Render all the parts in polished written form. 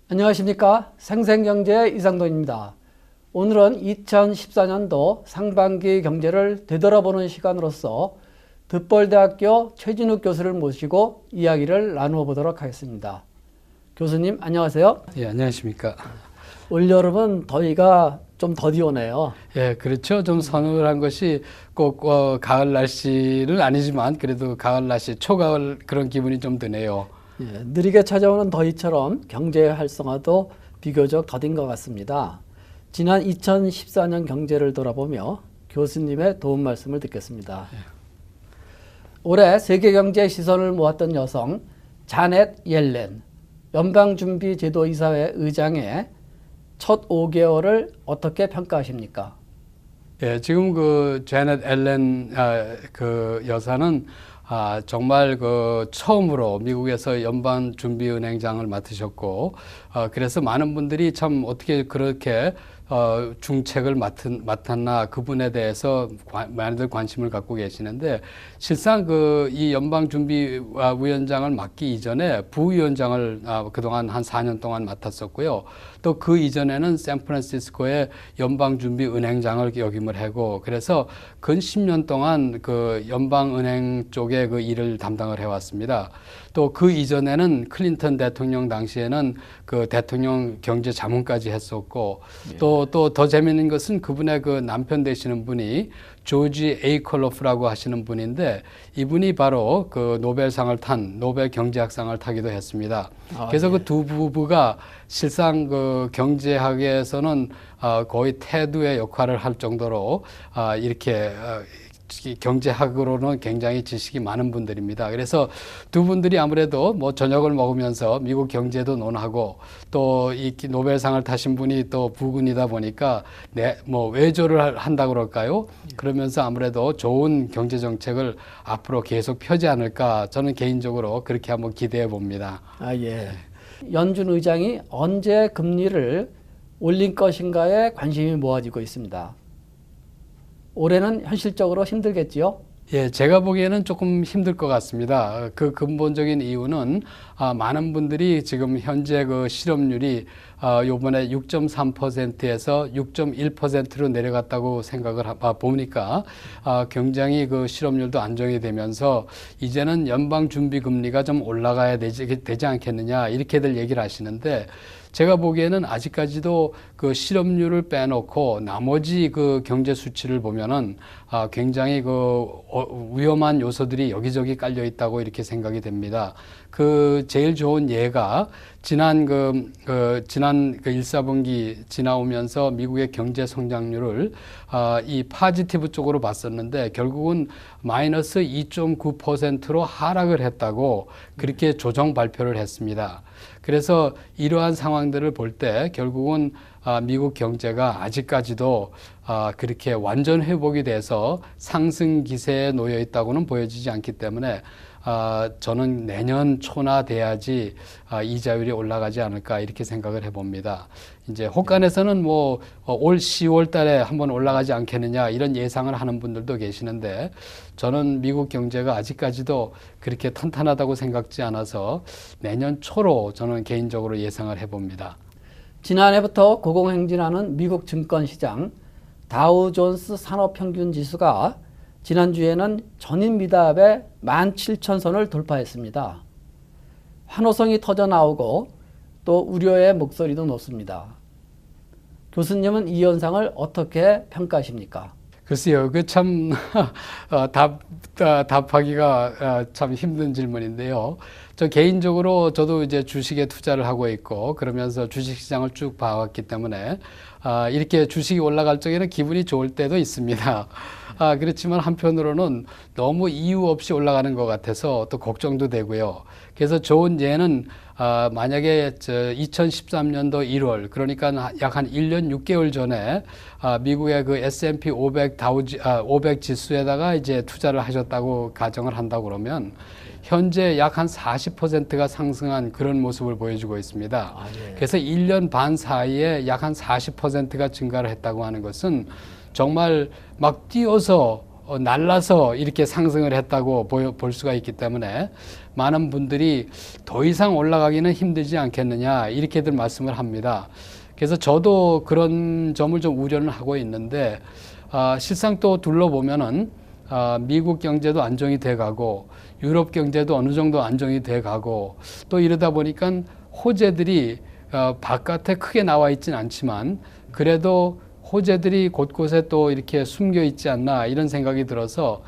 안녕하십니까. 생생경제의 이상돈입니다. 오늘은 2014년도 상반기 경제를 되돌아보는 시간으로서 득벌대학교 최진욱 교수를 모시고 이야기를 나누어 보도록 하겠습니다. 교수님 안녕하세요. 예, 안녕하십니까. 올여름은 더위가 좀 더디 오네요. 예, 그렇죠. 좀 서늘한 것이 꼭 가을 날씨는 아니지만 그래도 가을 날씨, 초가을 그런 기분이 좀 드네요. 예, 느리게 찾아오는 더위처럼 경제 활성화도 비교적 더딘 것 같습니다. 지난 2014년 경제를 돌아보며 교수님의 도움 말씀을 듣겠습니다. 올해 세계 경제의 시선을 모았던 여성 자넷 옐렌 연방준비제도이사회 의장의 첫 5개월을 어떻게 평가하십니까? 예, 지금 그 제넷 앨런 그 여사는 정말 그 처음으로 미국에서 연방준비은행장을 맡으셨고, 그래서 많은 분들이 참 어떻게 그렇게 중책을 맡았나 그분에 대해서 많이들 관심을 갖고 계시는데, 실상 그 이 연방준비위원장을 맡기 이전에 부위원장을 그동안 한 4년 동안 맡았었고요. 또 그 이전에는 샌프란시스코의 연방준비은행장을 역임을 하고, 그래서 근 10년 동안 그 연방은행 쪽에 그 일을 담당을 해왔습니다. 또 그 이전에는 클린턴 대통령 당시에는 그 대통령 경제자문까지 했었고, 또 더 재미있는 것은 그분의 그 남편 되시는 분이 조지 에이컬로프라고 하시는 분인데, 이분이 바로 그 노벨상을 탄 노벨 경제학상을 타기도 했습니다. 그래서 그 두 부부가 실상 그 경제학에서는 거의 태두의 역할을 할 정도로 이렇게 경제학으로는 굉장히 지식이 많은 분들입니다. 그래서 두 분들이 아무래도 뭐 저녁을 먹으면서 미국 경제도 논하고, 또 이 노벨상을 타신 분이 또 부군이다 보니까 뭐 외조를 한다 그럴까요? 그러면서 아무래도 좋은 경제 정책을 앞으로 계속 펴지 않을까, 저는 개인적으로 그렇게 한번 기대해 봅니다. 예. 연준 의장이 언제 금리를 올릴 것인가에 관심이 모아지고 있습니다. 올해는 현실적으로 힘들겠지요? 예, 제가 보기에는 조금 힘들 것 같습니다. 그 근본적인 이유는 많은 분들이 지금 현재 그 실업률이 요번에 6.3%에서 6.1%로 내려갔다고 생각을 보니까 굉장히 그 실업률도 안정이 되면서 이제는 연방준비금리가 좀 올라가야 되지 않겠느냐, 이렇게들 얘기를 하시는데, 제가 보기에는 아직까지도 그 실업률을 빼놓고 나머지 그 경제 수치를 보면은 굉장히 그 위험한 요소들이 여기저기 깔려 있다고 이렇게 생각이 됩니다. 그 제일 좋은 예가 지난 그 1사분기 지나오면서 미국의 경제 성장률을 이 파지티브 쪽으로 봤었는데, 결국은 마이너스 2.9%로 하락을 했다고 그렇게 조정 발표를 했습니다. 그래서 이러한 상황들을 볼 때 결국은 미국 경제가 아직까지도 그렇게 완전 회복이 돼서 상승 기세에 놓여 있다고는 보여지지 않기 때문에 저는 내년 초나 돼야지 이자율이 올라가지 않을까, 이렇게 생각을 해봅니다. 이제 혹간에서는 뭐 올 10월 달에 한번 올라가지 않겠느냐, 이런 예상을 하는 분들도 계시는데, 저는 미국 경제가 아직까지도 그렇게 탄탄하다고 생각지 않아서 내년 초로 저는 개인적으로 예상을 해봅니다. 지난해부터 고공행진하는 미국 증권시장 다우존스 산업평균지수가 지난주에는 전일 미답의 17,000선을 돌파했습니다. 환호성이 터져 나오고 또 우려의 목소리도 높습니다. 교수님은 이 현상을 어떻게 평가하십니까? 글쎄요, 그 참 답하기가 참 힘든 질문인데요. 저 개인적으로 저도 이제 주식에 투자를 하고 있고, 그러면서 주식시장을 쭉 봐왔기 때문에 이렇게 주식이 올라갈 적에는 기분이 좋을 때도 있습니다. 그렇지만 한편으로는 너무 이유 없이 올라가는 것 같아서 또 걱정도 되고요. 그래서 좋은 예는 만약에 2013년도 1월, 그러니까 약 한 1년 6개월 전에 미국의 그 S&P 500 지수에다가 이제 투자를 하셨다고 가정을 한다고 그러면 현재 약 한 40%가 상승한 그런 모습을 보여주고 있습니다. 그래서 1년 반 사이에 약 한 40%가 증가를 했다고 하는 것은 정말 막 뛰어서 날라서 이렇게 상승을 했다고 볼 수가 있기 때문에 많은 분들이 더 이상 올라가기는 힘들지 않겠느냐 이렇게들 말씀을 합니다. 그래서 저도 그런 점을 좀 우려는 하고 있는데 실상 또 둘러보면은 미국 경제도 안정이 돼 가고 유럽 경제도 어느 정도 안정이 돼 가고 또 이러다 보니까 호재들이 바깥에 크게 나와 있진 않지만 그래도 호재들이 곳곳에 또 이렇게 숨겨 있지 않나 이런 생각이 들어서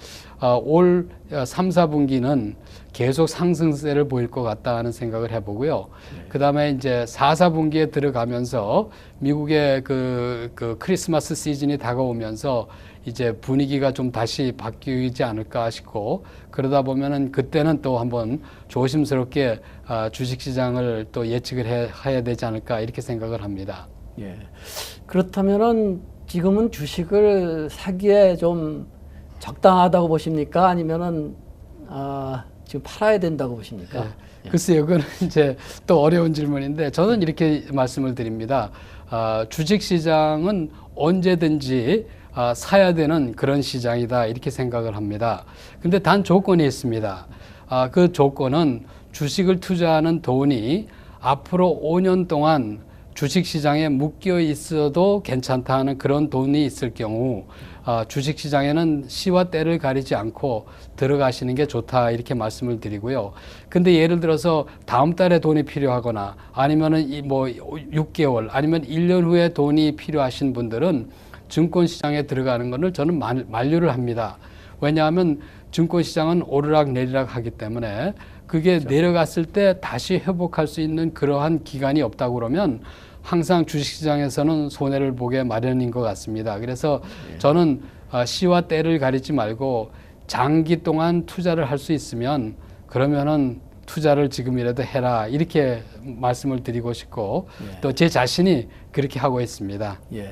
올 3, 4분기는 계속 상승세를 보일 것 같다 하는 생각을 해보고요. 그 다음에 이제 4, 4분기에 들어가면서 미국의 그 크리스마스 시즌이 다가오면서 이제 분위기가 좀 다시 바뀌지 않을까 싶고 그러다 보면은 그때는 또 한번 조심스럽게 주식시장을 또 예측을 해야 되지 않을까 이렇게 생각을 합니다. 예. 그렇다면은 지금은 주식을 사기에 좀 적당하다고 보십니까? 아니면은 지금 팔아야 된다고 보십니까? 네. 글쎄요, 그건 이제 또 어려운 질문인데 저는 이렇게 말씀을 드립니다. 주식시장은 언제든지 사야 되는 그런 시장이다 이렇게 생각을 합니다. 근데 단 조건이 있습니다. 그 조건은 주식을 투자하는 돈이 앞으로 5년 동안 주식시장에 묶여 있어도 괜찮다 하는 그런 돈이 있을 경우 주식시장에는 시와 때를 가리지 않고 들어가시는 게 좋다 이렇게 말씀을 드리고요. 근데 예를 들어서 다음 달에 돈이 필요하거나 아니면은 뭐 6개월 아니면 1년 후에 돈이 필요하신 분들은 증권시장에 들어가는 것을 저는 만류를 합니다. 왜냐하면 증권시장은 오르락 내리락 하기 때문에 그게 그렇죠. 내려갔을 때 다시 회복할 수 있는 그러한 기간이 없다고 그러면 항상 주식시장에서는 손해를 보게 마련인 것 같습니다. 그래서 저는 시와 때를 가리지 말고 장기 동안 투자를 할 수 있으면 그러면은 투자를 지금이라도 해라 이렇게 말씀을 드리고 싶고 또 제 자신이 그렇게 하고 있습니다. 예.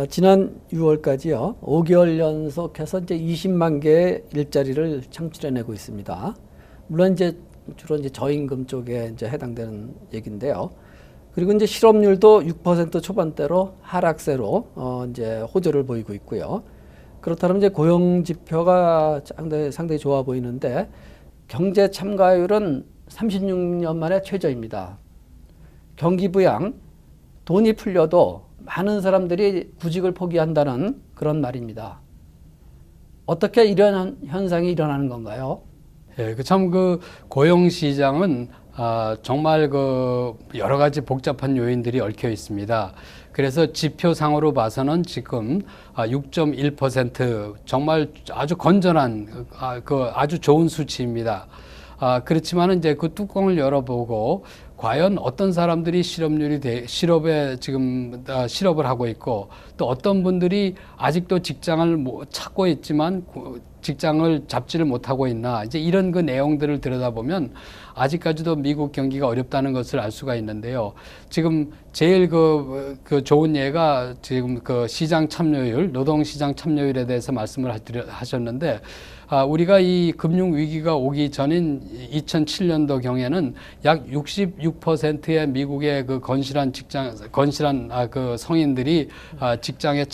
지난 6월까지요. 5개월 연속해서 이제 20만 개의 일자리를 창출해내고 있습니다. 물론 이제 주로 이제 저임금 쪽에 이제 해당되는 얘기인데요. 그리고 이제 실업률도 6% 초반대로 하락세로 이제 호조를 보이고 있고요. 그렇다면 이제 고용 지표가 상당히 좋아 보이는데 경제 참가율은 36년 만에 최저입니다. 경기 부양, 돈이 풀려도 많은 사람들이 구직을 포기한다는 그런 말입니다. 어떻게 이런 현상이 일어나는 건가요? 예, 참 고용 시장은 정말 여러 가지 복잡한 요인들이 얽혀 있습니다. 그래서 지표상으로 봐서는 지금 6.1% 정말 아주 건전한 아주 좋은 수치입니다. 그렇지만은 이제 그 뚜껑을 열어보고 과연 어떤 사람들이 실업에 지금 실업을 하고 있고 또 어떤 분들이 아직도 직장을 찾고 있지만 직장을 잡지를 못하고 있나 이제 이런 그 내용들을 들여다보면 아직까지도 미국 경기가 어렵다는 것을 알 수가 있는데요. 지금 제일 그 좋은 예가 지금 그 시장 참여율, 노동 시장 참여율에 대해서 말씀을 하셨는데 우리가 이 금융 위기가 오기 전인 2007년도 경에는 약 66%의 미국의 그 건실한 그 성인들이 직장을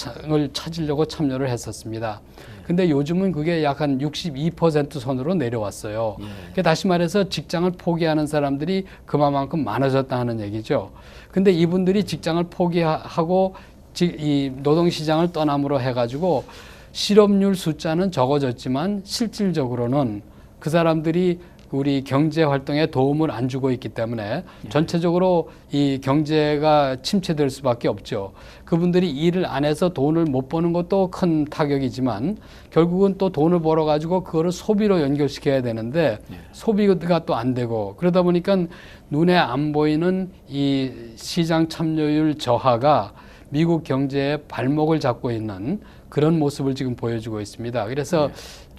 찾으려고 참여를 했었습니다. 근데 요즘은 그게 약 한 62% 선으로 내려왔어요. 그러니까 다시 말해서 직장을 포기하는 사람들이 그만큼 많아졌다 하는 얘기죠. 근데 이분들이 직장을 포기하고 이 노동시장을 떠남으로 해가지고 실업률 숫자는 적어졌지만 실질적으로는 그 사람들이 우리 경제 활동에 도움을 안 주고 있기 때문에 전체적으로 이 경제가 침체될 수밖에 없죠. 그분들이 일을 안 해서 돈을 못 버는 것도 큰 타격이지만 결국은 또 돈을 벌어 가지고 그거를 소비로 연결시켜야 되는데 소비가 또 안 되고 그러다 보니까 눈에 안 보이는 이 시장 참여율 저하가 미국 경제의 발목을 잡고 있는 그런 모습을 지금 보여주고 있습니다. 그래서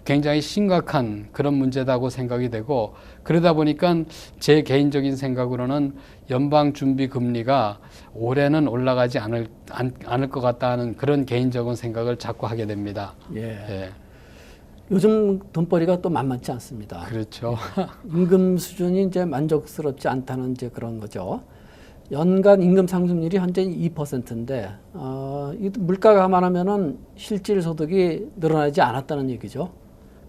굉장히 심각한 그런 문제다고 생각이 되고 그러다 보니까 제 개인적인 생각으로는 연방준비금리가 올해는 올라가지 않을 것 같다는 그런 개인적인 생각을 자꾸 하게 됩니다. 예. 요즘 돈벌이가 또 만만치 않습니다. 그렇죠. 임금 수준이 이제 만족스럽지 않다는 이제 그런 거죠. 연간 임금 상승률이 현재 2%인데 이 물가가 감안하면은 실질 소득이 늘어나지 않았다는 얘기죠.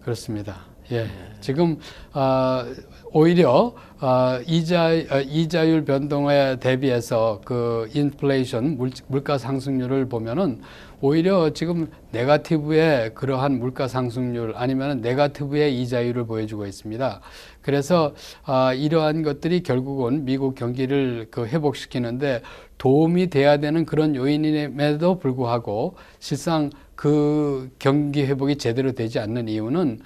그렇습니다. 예. 지금 오히려 이자율 변동에 대비해서 그 인플레이션 물가 상승률을 보면은 오히려 지금 네거티브의 그러한 물가 상승률 아니면 네거티브의 이자율을 보여주고 있습니다. 그래서 이러한 것들이 결국은 미국 경기를 그 회복시키는데 도움이 돼야 되는 그런 요인임에도 불구하고 실상 그 경기 회복이 제대로 되지 않는 이유는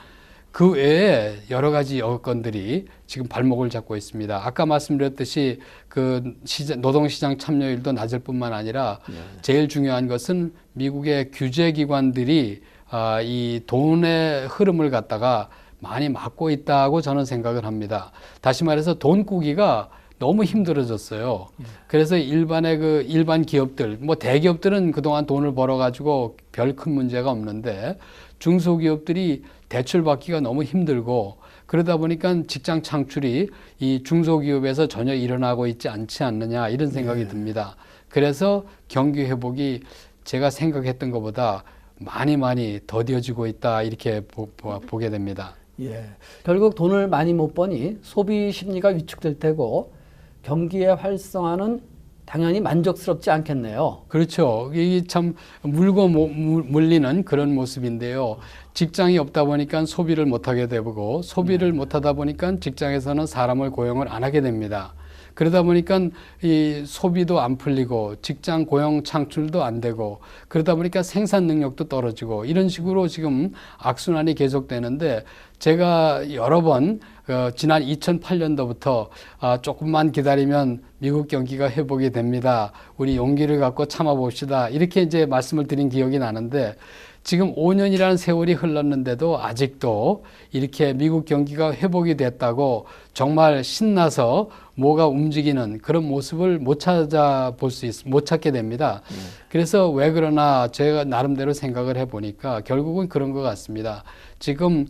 그 외에 여러 가지 여건들이 지금 발목을 잡고 있습니다. 아까 말씀드렸듯이 그 노동시장 참여율도 낮을 뿐만 아니라 제일 중요한 것은 미국의 규제기관들이 이 돈의 흐름을 갖다가 많이 막고 있다고 저는 생각을 합니다. 다시 말해서 돈 꾸기가 너무 힘들어졌어요. 그래서 일반 기업들, 뭐 대기업들은 그동안 돈을 벌어가지고 별 큰 문제가 없는데 중소기업들이 대출 받기가 너무 힘들고 그러다 보니까 직장 창출이 이 중소기업에서 전혀 일어나고 있지 않지 않느냐 이런 생각이 듭니다. 그래서 경기 회복이 제가 생각했던 것보다 많이 더뎌지고 있다 이렇게 보게 됩니다. 예. 결국 돈을 많이 못 버니 소비 심리가 위축될 테고 경기의 활성화는 당연히 만족스럽지 않겠네요. 그렇죠. 이게 참 물고 물리는 그런 모습인데요. 직장이 없다 보니까 소비를 못하게 되고 소비를 못하다 보니까 직장에서는 사람을 고용을 안 하게 됩니다. 그러다 보니까 이 소비도 안 풀리고 직장 고용 창출도 안 되고 그러다 보니까 생산 능력도 떨어지고 이런 식으로 지금 악순환이 계속되는데 제가 여러 번 지난 2008년도부터 조금만 기다리면 미국 경기가 회복이 됩니다. 우리 용기를 갖고 참아봅시다. 이렇게 이제 말씀을 드린 기억이 나는데 지금 5년이라는 세월이 흘렀는데도 아직도 이렇게 미국 경기가 회복이 됐다고 정말 신나서 뭐가 움직이는 그런 모습을 못 찾게 됩니다. 그래서 왜 그러나 제가 나름대로 생각을 해보니까 결국은 그런 것 같습니다. 지금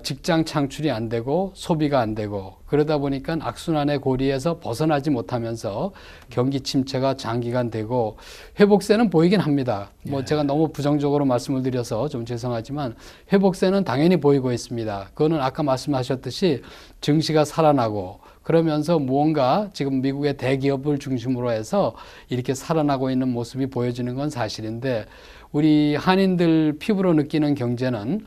직장 창출이 안 되고 소비가 안 되고 그러다 보니까 악순환의 고리에서 벗어나지 못하면서 경기 침체가 장기간 되고 회복세는 보이긴 합니다. 뭐 제가 너무 부정적으로 말씀을 드려서 좀 죄송하지만 회복세는 당연히 보이고 있습니다. 그거는 아까 말씀하셨듯이 증시가 살아나고 그러면서 무언가 지금 미국의 대기업을 중심으로 해서 이렇게 살아나고 있는 모습이 보여지는 건 사실인데 우리 한인들 피부로 느끼는 경제는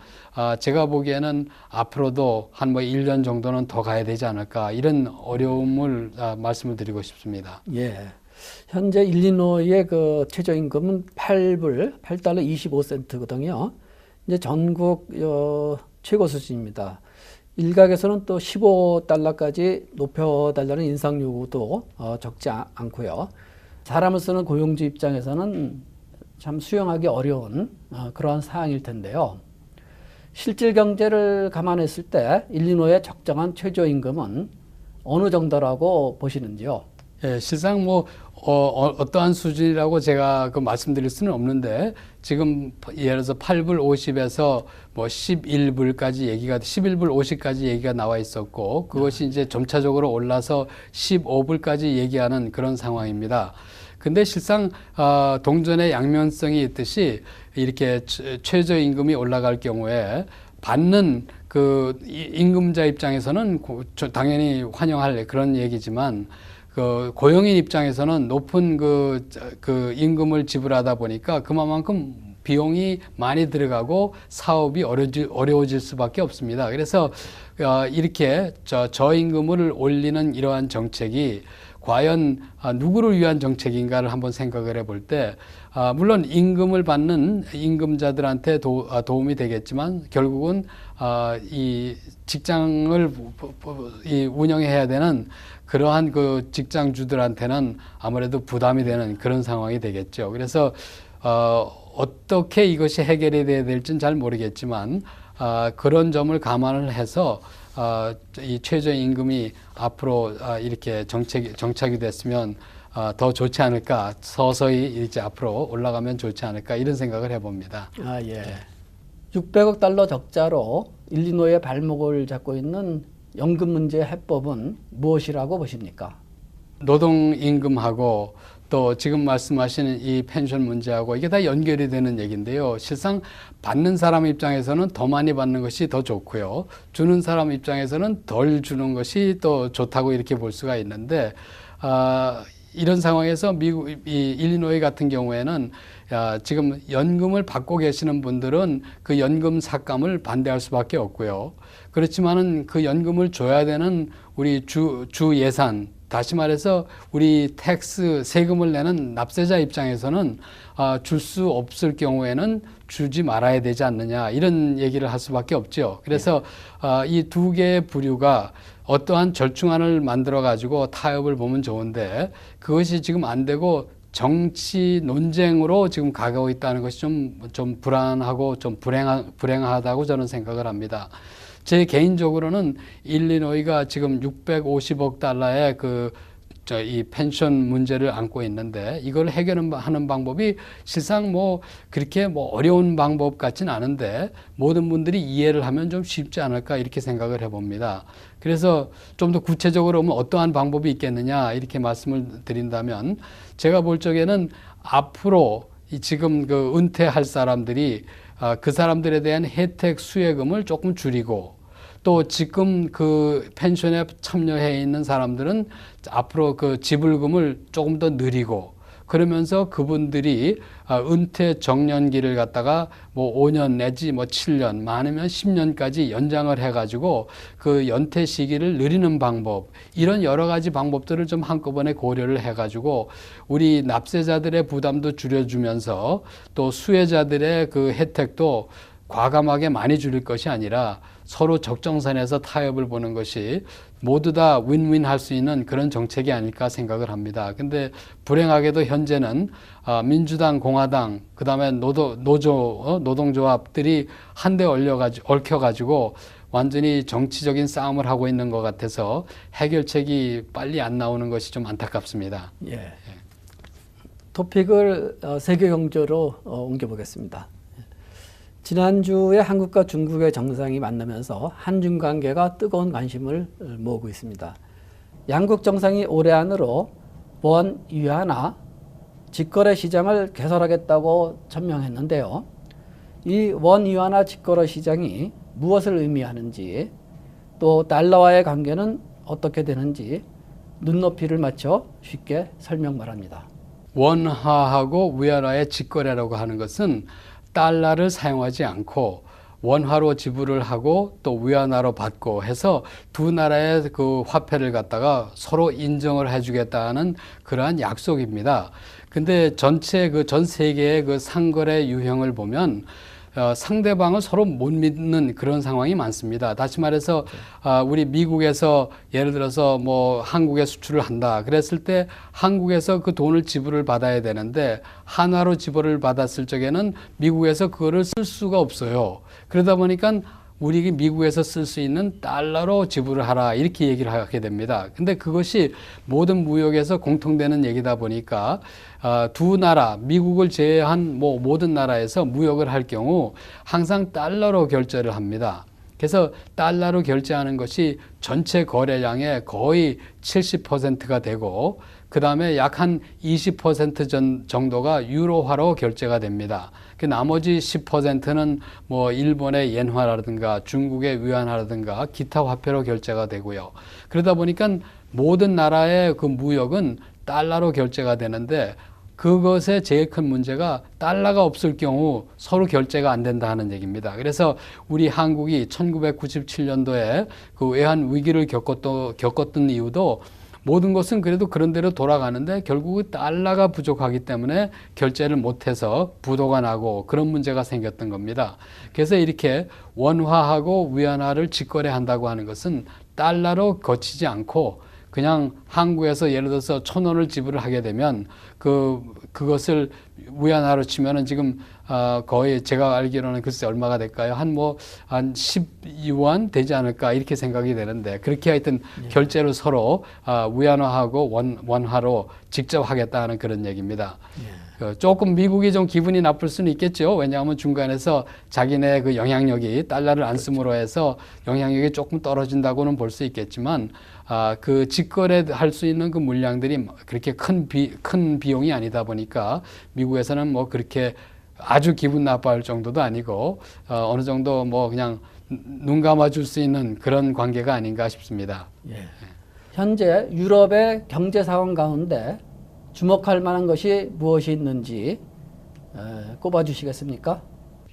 제가 보기에는 앞으로도 한 1년 정도는 더 가야 되지 않을까 이런 어려움을 말씀을 드리고 싶습니다. 예. 현재 일리노이의 그 최저임금은 8달러 25센트거든요. 이제 전국 최고 수준입니다. 일각에서는 또 15달러까지 높여달라는 인상 요구도 적지 않고요. 사람을 쓰는 고용주 입장에서는 참 수용하기 어려운 그러한 사항일 텐데요. 실질 경제를 감안했을 때 일리노이의 적정한 최저임금은 어느 정도라고 보시는지요? 예, 실상 어떠한 수준이라고 제가 말씀드릴 수는 없는데 지금 예를 들어서 8불 50에서 11불까지 11불 50까지 얘기가 나와 있었고 그것이 이제 점차적으로 올라서 15불까지 얘기하는 그런 상황입니다. 근데 실상 동전의 양면성이 있듯이 이렇게 최저임금이 올라갈 경우에 받는 그 임금자 입장에서는 당연히 환영할 그런 얘기지만 그 고용인 입장에서는 높은 그 임금을 지불하다 보니까 그만큼 비용이 많이 들어가고 사업이 어려워질 수밖에 없습니다. 그래서 이렇게 저임금을 올리는 이러한 정책이 과연 누구를 위한 정책인가를 한번 생각을 해볼 때 물론 임금을 받는 임금자들한테 도움이 되겠지만 결국은 이 직장을 운영해야 되는 그러한 그 직장주들한테는 아무래도 부담이 되는 그런 상황이 되겠죠. 그래서 어떻게 이것이 해결이 돼야 될지는 잘 모르겠지만 그런 점을 감안을 해서 이 최저임금이 앞으로 이렇게 정착이 됐으면 더 좋지 않을까, 서서히 이제 앞으로 올라가면 좋지 않을까 이런 생각을 해봅니다. 예. 600억 달러 적자로 일리노이의 발목을 잡고 있는 연금 문제 해법은 무엇이라고 보십니까? 노동 임금하고 또 지금 말씀하시는 이 펜션 문제하고 이게 다 연결이 되는 얘기인데요. 실상 받는 사람 입장에서는 더 많이 받는 것이 더 좋고요. 주는 사람 입장에서는 덜 주는 것이 또 좋다고 이렇게 볼 수가 있는데, 이런 상황에서 미국, 이 일리노이 같은 경우에는 지금 연금을 받고 계시는 분들은 그 연금 삭감을 반대할 수밖에 없고요. 그렇지만은 그 연금을 줘야 되는 우리 주 예산, 다시 말해서 우리 텍스 세금을 내는 납세자 입장에서는 줄 수 없을 경우에는 주지 말아야 되지 않느냐 이런 얘기를 할 수밖에 없죠. 그래서 이 두 개의 부류가 어떠한 절충안을 만들어 가지고 타협을 보면 좋은데 그것이 지금 안 되고 정치 논쟁으로 지금 가고 있다는 것이 좀 불안하고 좀 불행하다고 저는 생각을 합니다. 제 개인적으로는 일리노이가 지금 650억 달러의 이 펜션 문제를 안고 있는데 이걸 해결하는 방법이 실상 그렇게 어려운 방법 같진 않은데 모든 분들이 이해를 하면 좀 쉽지 않을까 이렇게 생각을 해봅니다. 그래서 좀 더 구체적으로 어떠한 방법이 있겠느냐 이렇게 말씀을 드린다면 제가 볼 적에는 앞으로 지금 은퇴할 사람들이 그 사람들에 대한 혜택 수혜금을 조금 줄이고 또 지금 그 펜션에 참여해 있는 사람들은 앞으로 그 지불금을 조금 더 늘리고 그러면서 그분들이 은퇴 정년기를 갖다가 5년 내지 7년 많으면 10년까지 연장을 해가지고 그 연퇴 시기를 늘리는 방법 이런 여러 가지 방법들을 좀 한꺼번에 고려를 해가지고 우리 납세자들의 부담도 줄여주면서 또 수혜자들의 그 혜택도 과감하게 많이 줄일 것이 아니라 서로 적정선에서 타협을 보는 것이 모두 다 윈윈 할 수 있는 그런 정책이 아닐까 생각을 합니다. 근데 불행하게도 현재는 민주당, 공화당, 그 다음에 노동조합들이 한데 얽혀가지고 완전히 정치적인 싸움을 하고 있는 것 같아서 해결책이 빨리 안 나오는 것이 좀 안타깝습니다. 예. 토픽을 세계 경제로 옮겨보겠습니다. 지난주에 한국과 중국의 정상이 만나면서 한중 관계가 뜨거운 관심을 모으고 있습니다. 양국 정상이 올해 안으로 원 위안화 직거래 시장을 개설하겠다고 천명했는데요. 이 원 위안화 직거래 시장이 무엇을 의미하는지 또 달러와의 관계는 어떻게 되는지 눈높이를 맞춰 쉽게 설명 바랍니다. 원화하고 위안화의 직거래라고 하는 것은 달러를 사용하지 않고 원화로 지불을 하고 또 위안화로 받고 해서 두 나라의 그 화폐를 갖다가 서로 인정을 해주겠다는 그러한 약속입니다. 근데 전 세계의 그 상거래 유형을 보면 상대방을 서로 못 믿는 그런 상황이 많습니다. 다시 말해서 우리 미국에서 예를 들어서 한국에 수출을 한다 그랬을 때 한국에서 그 돈을 지불을 받아야 되는데 한화로 지불을 받았을 적에는 미국에서 그거를 쓸 수가 없어요. 그러다 보니까 우리 미국에서 쓸 수 있는 달러로 지불을 하라 이렇게 얘기를 하게 됩니다. 근데 그것이 모든 무역에서 공통되는 얘기다 보니까 두 나라 미국을 제외한 모든 나라에서 무역을 할 경우 항상 달러로 결제를 합니다. 그래서 달러로 결제하는 것이 전체 거래량의 거의 70%가 되고 그 다음에 약 한 20% 정도가 유로화로 결제가 됩니다. 그 나머지 10%는 일본의 엔화라든가 중국의 위안화라든가 기타 화폐로 결제가 되고요. 그러다 보니까 모든 나라의 그 무역은 달러로 결제가 되는데 그것의 제일 큰 문제가 달러가 없을 경우 서로 결제가 안 된다 하는 얘기입니다. 그래서 우리 한국이 1997년도에 그 외환 위기를 겪었던 이유도 모든 것은 그래도 그런 대로 돌아가는데 결국 달러가 부족하기 때문에 결제를 못해서 부도가 나고 그런 문제가 생겼던 겁니다. 그래서 이렇게 원화하고 위안화를 직거래한다고 하는 것은 달러로 거치지 않고 그냥 한국에서 예를 들어서 1,000원을 지불을 하게 되면 그것을 위안화로 치면은 지금 거의 제가 알기로는 글쎄 얼마가 될까요? 한 12원 되지 않을까 이렇게 생각이 되는데 그렇게 하여튼 결제를 서로 위안화하고 원화로 직접 하겠다는 그런 얘기입니다. 조금 미국이 좀 기분이 나쁠 수는 있겠죠. 왜냐하면 중간에서 자기네 그 영향력이 달러를 안 씀으로 해서 영향력이 조금 떨어진다고는 볼 수 있겠지만 그 직거래할 수 있는 그 물량들이 그렇게 큰 비용이 아니다 보니까 미국에서는 뭐 그렇게 아주 기분 나빠할 정도도 아니고 어느 정도 뭐 그냥 눈 감아줄 수 있는 그런 관계가 아닌가 싶습니다. 예. 현재 유럽의 경제 상황 가운데 주목할 만한 것이 무엇이 있는지 꼽아 주시겠습니까?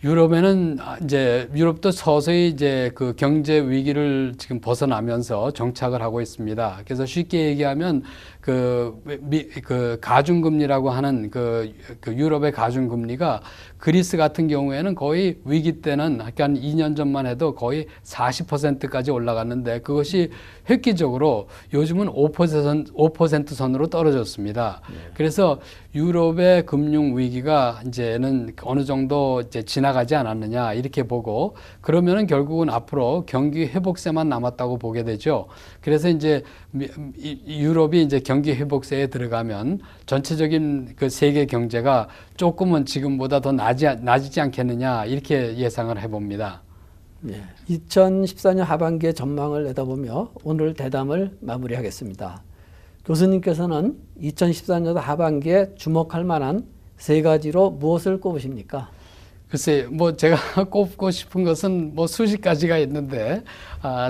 유럽에는 이제 유럽도 서서히 이제 그 경제 위기를 지금 벗어나면서 정착을 하고 있습니다. 그래서 쉽게 얘기하면 그 가중금리라고 하는 그 유럽의 가중금리가 그리스 같은 경우에는 거의 위기 때는 한 2년 전만 해도 거의 40%까지 올라갔는데 그것이 획기적으로 요즘은 5% 선으로 떨어졌습니다. 그래서 유럽의 금융 위기가 이제는 어느 정도 이제 지나가지 않았느냐 이렇게 보고 그러면은 결국은 앞으로 경기 회복세만 남았다고 보게 되죠. 그래서 이제 유럽이 이제 경기 회복세에 들어가면 전체적인 그 세계 경제가 조금은 지금보다 더 나아지지 않겠느냐 이렇게 예상을 해봅니다. 2014년 하반기의 전망을 내다보며 오늘 대담을 마무리하겠습니다. 교수님께서는 2014년 하반기에 주목할 만한 세 가지로 무엇을 꼽으십니까? 글쎄, 뭐 제가 꼽고 싶은 것은 뭐 수십 가지가 있는데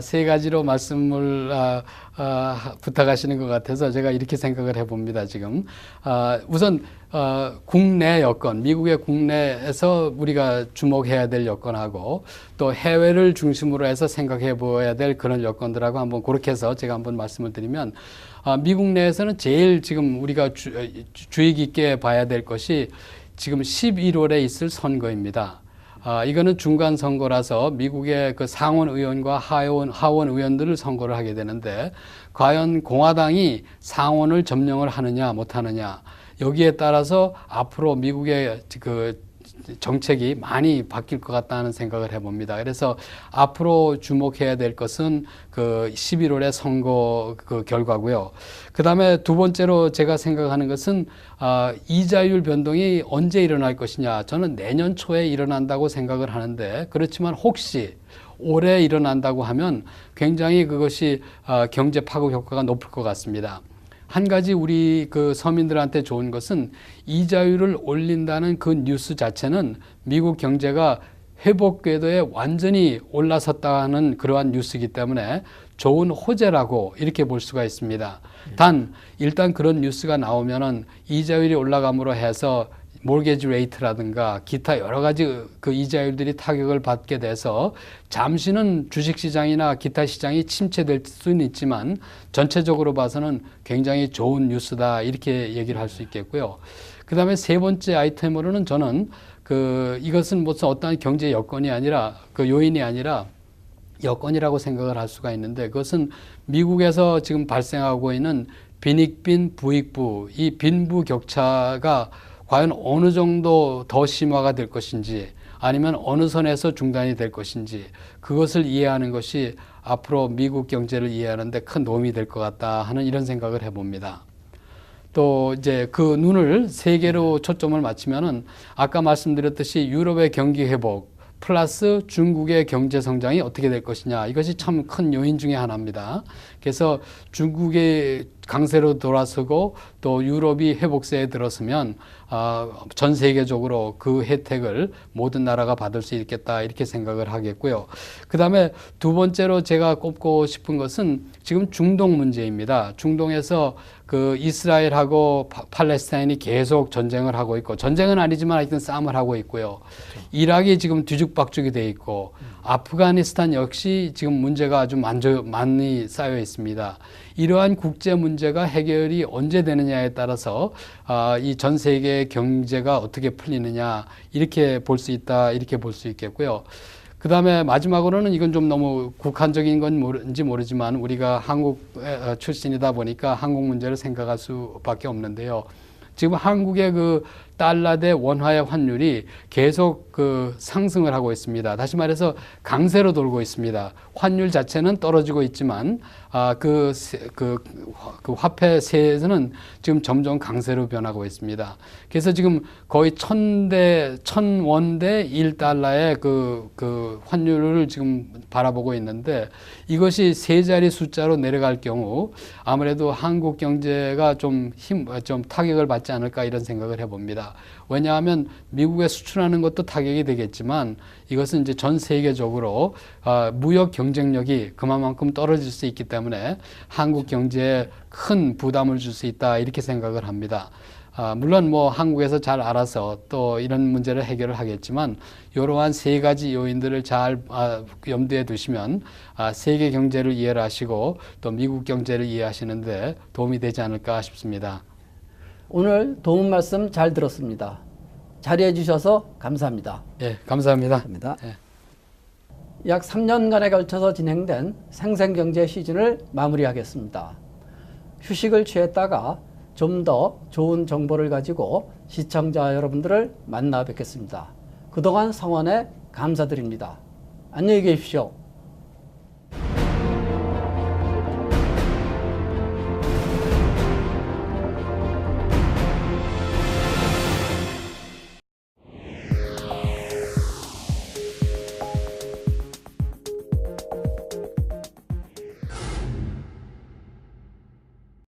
세 가지로 말씀을 부탁하시는 것 같아서 제가 이렇게 생각을 해봅니다. 지금 우선 국내 여건, 미국의 국내에서 우리가 주목해야 될 여건하고 또 해외를 중심으로 해서 생각해 보아야 될 그런 여건들하고 한번 그렇게 해서 제가 한번 말씀을 드리면 미국 내에서는 제일 지금 우리가 주의 깊게 봐야 될 것이 지금 11월에 있을 선거입니다. 이거는 중간 선거라서 미국의 그 상원 의원과 하원 의원들을 선거를 하게 되는데 과연 공화당이 상원을 점령을 하느냐 못하느냐 여기에 따라서 앞으로 미국의 그 정책이 많이 바뀔 것 같다는 생각을 해봅니다. 그래서 앞으로 주목해야 될 것은 그 11월의 선거 그 결과고요. 그 다음에 두 번째로 제가 생각하는 것은 이자율 변동이 언제 일어날 것이냐. 저는 내년 초에 일어난다고 생각을 하는데 그렇지만 혹시 올해 일어난다고 하면 굉장히 그것이 경제 파급 효과가 높을 것 같습니다. 한 가지 우리 그 서민들한테 좋은 것은 이자율을 올린다는 그 뉴스 자체는 미국 경제가 회복 궤도에 완전히 올라섰다는 그러한 뉴스이기 때문에 좋은 호재라고 이렇게 볼 수가 있습니다. 단 일단 그런 뉴스가 나오면은 이자율이 올라감으로 해서 몰게지 레이트라든가 기타 여러 가지 그 이자율들이 타격을 받게 돼서 잠시는 주식시장이나 기타 시장이 침체될 수는 있지만 전체적으로 봐서는 굉장히 좋은 뉴스다 이렇게 얘기를 할 수 있겠고요. 그 다음에 세 번째 아이템으로는 저는 이것은 무슨 어떠한 경제 여건이 아니라 그 요인이 아니라 여건이라고 생각을 할 수가 있는데 그것은 미국에서 지금 발생하고 있는 빈익빈 부익부 이 빈부 격차가 과연 어느 정도 더 심화가 될 것인지 아니면 어느 선에서 중단이 될 것인지 그것을 이해하는 것이 앞으로 미국 경제를 이해하는 데 큰 도움이 될 것 같다 하는 이런 생각을 해봅니다. 또 이제 그 눈을 세 개로 초점을 맞추면은 아까 말씀드렸듯이 유럽의 경기 회복 플러스 중국의 경제 성장이 어떻게 될 것이냐 이것이 참 큰 요인 중에 하나입니다. 그래서 중국의 강세로 돌아서고 또 유럽이 회복세에 들어서면 전 세계적으로 그 혜택을 모든 나라가 받을 수 있겠다 이렇게 생각을 하겠고요. 그 다음에 두 번째로 제가 꼽고 싶은 것은 지금 중동 문제입니다. 중동에서 그 이스라엘하고 팔레스타인이 계속 전쟁을 하고 있고 전쟁은 아니지만 하여튼 싸움을 하고 있고요. 이락이 지금 뒤죽박죽이 돼 있고 아프가니스탄 역시 지금 문제가 아주 많이 쌓여 있습니다. 이러한 국제 문제가 해결이 언제 되느냐에 따라서 이 전 세계의 경제가 어떻게 풀리느냐 이렇게 볼 수 있다 이렇게 볼 수 있겠고요. 그 다음에 마지막으로는 이건 좀 너무 국한적인 건지 모르지만 우리가 한국 출신이다 보니까 한국 문제를 생각할 수밖에 없는데요. 지금 한국의 그 달러 대 원화의 환율이 계속 그 상승을 하고 있습니다. 다시 말해서 강세로 돌고 있습니다. 환율 자체는 떨어지고 있지만 그 화폐세에서는 지금 점점 강세로 변하고 있습니다. 그래서 지금 거의 1,000원 대 1달러의 그 환율을 지금 바라보고 있는데 이것이 세 자리 숫자로 내려갈 경우 아무래도 한국 경제가 좀 타격을 받지 않을까 이런 생각을 해봅니다. 왜냐하면 미국에 수출하는 것도 타격이 되겠지만 이것은 이제 전 세계적으로 무역 경쟁력이 그만큼 떨어질 수 있기 때문에 한국 경제에 큰 부담을 줄 수 있다 이렇게 생각을 합니다. 물론 뭐 한국에서 잘 알아서 또 이런 문제를 해결을 하겠지만 이러한 세 가지 요인들을 잘 염두에 두시면 세계 경제를 이해를 하시고 또 미국 경제를 이해하시는데 도움이 되지 않을까 싶습니다. 오늘 도움 말씀 잘 들었습니다. 자리해 주셔서 감사합니다. 예, 감사합니다. 감사합니다. 예. 약 3년간에 걸쳐서 진행된 생생경제 시즌을 마무리하겠습니다. 휴식을 취했다가 좀 더 좋은 정보를 가지고 시청자 여러분들을 만나 뵙겠습니다. 그동안 성원에 감사드립니다. 안녕히 계십시오.